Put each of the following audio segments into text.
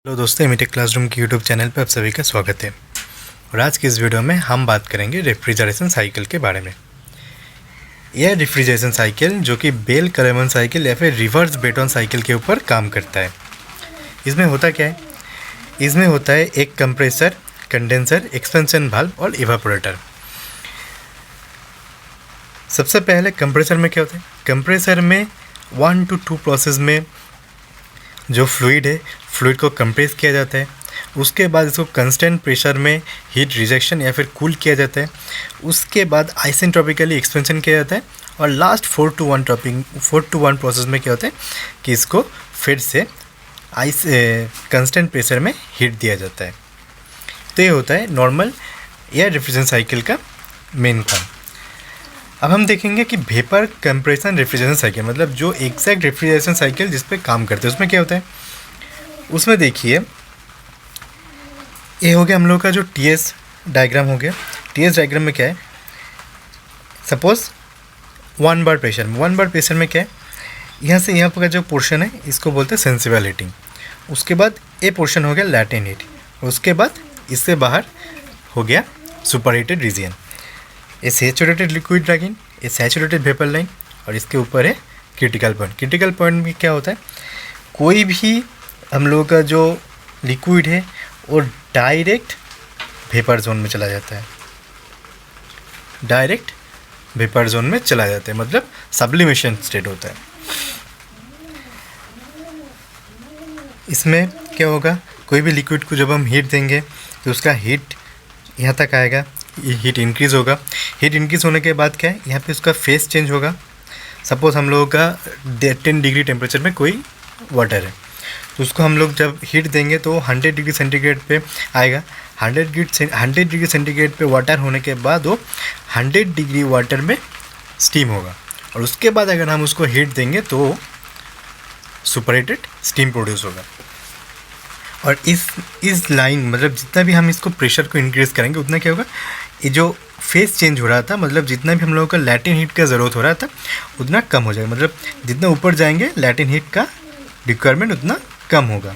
Hello दोस्तों, एमिटेक classroom के YouTube channel पर आप सभी का स्वागत है। और आज की इस वीडियो में हम बात करेंगे रेफ्रिजरेशन साइकिल के बारे में। यह रेफ्रिजरेशन साइकिल जो कि बेल करेमन साइकिल या फिर रिवर्स ब्रेटन साइकिल के ऊपर काम करता है। इसमें होता क्या है? इसमें होता है एक कंप्रेसर, कंडेंसर, एक्सपेंशन वाल्व और इवापोरेटर। सबसे पहले कंप्रेसर में क्या होता है? कंप्रेसर में 1 to 2 प्रोसेस में जो फ्लूइड को कंप्रेस किया जाता है। उसके बाद इसको कांस्टेंट प्रेशर में हीट रिजेक्शन या फिर कूल किया जाता है। उसके बाद आइसेंट्रोपिकली एक्सपेंशन किया जाता है और लास्ट 4 to 1 प्रोसेस में क्या होता है कि इसको फिर से कांस्टेंट प्रेशर में हीट दिया जाता है। तो ये होता है नॉर्मल एयर रेफ्रिजरेशन साइकिल का मेन काम। अब हम देखेंगे कि वेपर कंप्रेशन रेफ्रिजरेशन साइकिल मतलब जो एग्जैक्ट रेफ्रिजरेशन साइकिल जिस पे काम करते हैं उसमें क्या होता है। उसमें देखिए, ये हो गया हम लोग का जो टीएस डायग्राम हो गया। टीएस डायग्राम में क्या है? सपोज 1 बार प्रेशर में क्या है, यहाँ से यहाँ पर का जो पोर्शन है इसको बोलते हैं सेंसिबल हीटिंग। उसके बाद ये पोर्शन हो गया लैटेंट हीट। उसके बाद इससे बाहर हो गया सुपर हीटेड रीजन। ये सैचुरेटेड लिक्विड लाइन, ये सैचुरेटेड वेपर लाइन और इसके ऊपर है क्रिटिकल पॉइंट। क्रिटिकल पॉइंट में क्या होता है? कोई भी हम लोगों का जो लिक्विड है वो डायरेक्ट वेपर जोन में चला जाता है। डायरेक्ट वेपर जोन में चला जाता है मतलब सब्लिमेशन स्टेट होता है। इसमें क्या होगा? कोई भी लिक्विड को जब हम हीट देंगे तो उसका हीट यहाँ तक आएगा, ये हीट इंक्रीज़ होगा। हीट इंक्रीज़ होने के बाद क्या है, यहाँ पे उसका फेस चेंज होगा। सपोज़ हम लोगों का 10 डिग्री टेम्परेचर में कोई वाटर है तो उसको हम लोग जब हीट देंगे तो 100 डिग्री सेंटीग्रेड पे आएगा। 100 डिग्री सेंटीग्रेड पे वाटर होने के बाद वो 100 डिग्री वाटर में स्टीम होगा और उसके बाद अगर हम उसको हीट देंगे तो सुपर हीटेड स्टीम प्रोड्यूस होगा। और इस लाइन मतलब जितना भी हम इसको प्रेशर को इंक्रीज़ करेंगे उतना क्या होगा, ये जो फेस चेंज हो रहा था मतलब जितना भी हम लोगों का लैटेंट हीट का ज़रूरत हो रहा था उतना कम हो जाएगा। मतलब जितना ऊपर जाएंगे लैटेंट हीट का रिक्वायरमेंट उतना कम होगा।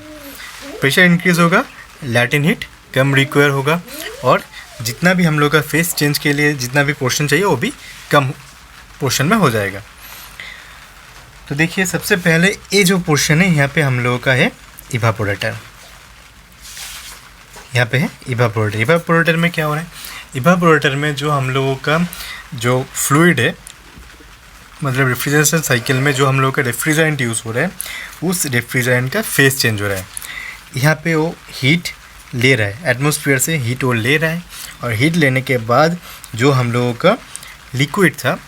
प्रेशर इंक्रीज़ होगा, लैटेंट हीट कम रिक्वायर होगा और जितना भी हम लोग का फेस चेंज के लिए जितना भी पोर्शन चाहिए वो भी कम पोर्शन में हो जाएगा। तो देखिए, सबसे पहले ये जो पोर्शन है यहाँ पे हम लोगों का है इवापोरेटर। यहाँ पे है इवापोरेटर। इवापोरेटर में क्या हो रहा है? इवापोरेटर में जो हम लोगों का जो फ्लूइड है मतलब रेफ्रिजरेशन साइकिल में जो हम लोगों का रेफ्रिजरेंट यूज़ हो रहा है उस रेफ्रिजरेंट का फेस चेंज हो रहा है। यहाँ पे वो हीट ले रहा है, एटमॉस्फेयर से हीट वो ले रहा है और हीट लेने के बाद जो हम लोगों का लिक्विड था,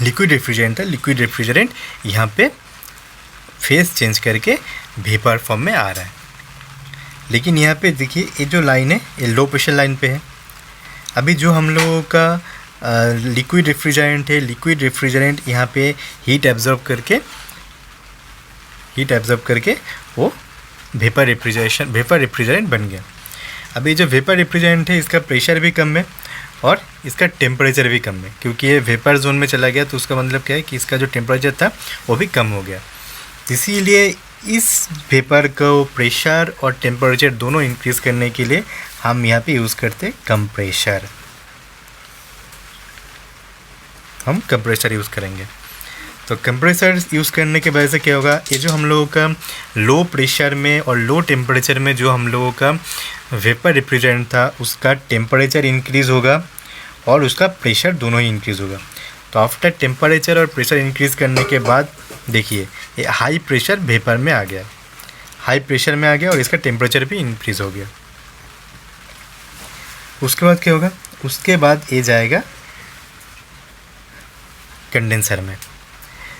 लिक्विड रेफ्रिजरेंट यहाँ पे फेस चेंज करके वेपर फॉर्म में आ रहा है। लेकिन यहाँ पे देखिए, ये जो लाइन है ये लो प्रेशर लाइन पे है। अभी जो हम लोगों का लिक्विड रेफ्रिजरेंट है, लिक्विड रेफ्रिजरेंट यहाँ पे हीट एब्जॉर्ब करके वो वेपर रेफ्रिजरेंट बन गया। अभी जो वेपर रेफ्रिजरेंट है इसका प्रेशर भी कम है और इसका टेम्परेचर भी कम है, क्योंकि ये वेपर जोन में चला गया तो उसका मतलब क्या है कि इसका जो टेम्परेचर था वो भी कम हो गया। इसीलिए इस वेपर को प्रेशर और टेम्परेचर दोनों इंक्रीज़ करने के लिए हम यहाँ पे यूज़ करते कंप्रेसर। हम कंप्रेसर यूज़ करेंगे। तो कंप्रेसर यूज़ करने के वजह से क्या होगा, ये जो हम लोगों का लो प्रेशर में और लो टेम्परेचर में जो हम लोगों का वेपर रेफ्रिजरेंट था उसका टेम्परेचर इंक्रीज़ होगा और उसका प्रेशर दोनों ही इंक्रीज़ होगा। तो आफ्टर टेम्परेचर और प्रेशर इंक्रीज़ करने के बाद देखिए ये हाई प्रेशर वेपर में आ गया, हाई प्रेशर में आ गया और इसका टेम्परेचर भी इंक्रीज़ हो गया। उसके बाद क्या होगा? उसके बाद ये जाएगा कंडेंसर में।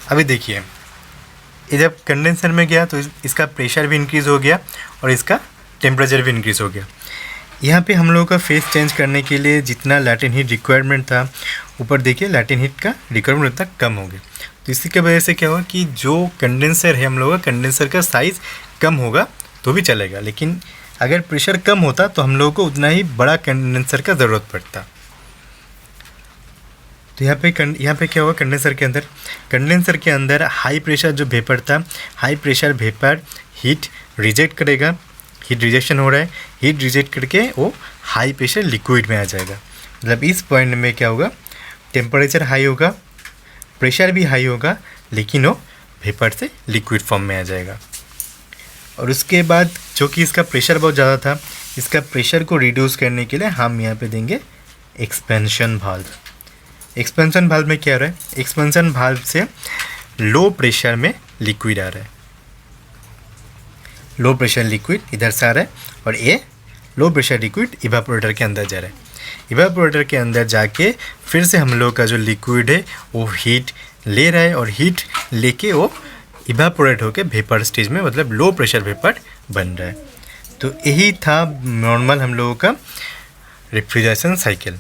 अभी देखिए, ये जब कंडेंसर में गया तो इसका प्रेशर भी इंक्रीज़ हो गया और इसका टेम्परेचर भी इंक्रीज़ हो गया। यहाँ पे हम लोगों का फेस चेंज करने के लिए जितना लैटेंट हीट रिक्वायरमेंट था, ऊपर देखिए लैटेंट हीट का रिक्वायरमेंट उतना कम हो गया। तो इसी की वजह से क्या होगा कि जो कंडेंसर है हम लोगों का कंडेंसर का साइज़ कम होगा तो भी चलेगा, लेकिन अगर प्रेशर कम होता तो हम लोगों को उतना ही बड़ा कंडेंसर का ज़रूरत पड़ता। तो यहाँ पे क्या होगा, कंडेंसर के अंदर हाई प्रेशर जो वेपर था, high pressure vapour heat reject करेगा हीट रिजेक्शन हो रहा है, हीट रिजेक्ट करके वो हाई प्रेशर लिक्विड में आ जाएगा। मतलब इस पॉइंट में क्या होगा, टेम्परेचर हाई होगा, प्रेशर भी हाई होगा, लेकिन वो वेपर से लिक्विड फॉर्म में आ जाएगा। और उसके बाद जो कि इसका प्रेशर बहुत ज़्यादा था, इसका प्रेशर को रिड्यूस करने के लिए हम यहाँ पे देंगे एक्सपेंशन वाल्व। एक्सपेंशन वाल्व में क्या हो रहा है, एक्सपेंशन वाल्व से लो प्रेशर में लिक्विड आ रहा है, लो प्रेशर लिक्विड इधर से आ रहा है, और ये लो प्रेशर लिक्विड इवापोरेटर के अंदर जा रहा है। इवापोरेटर के अंदर जाके फिर से हम लोग का जो लिक्विड है वो हीट ले रहा है, और हीट लेके वो इवापोरेट होके वेपर स्टेज में, मतलब लो प्रेशर वेपर बन रहा है। तो यही था नॉर्मल हम लोगों का रेफ्रिजरेशन साइकिल।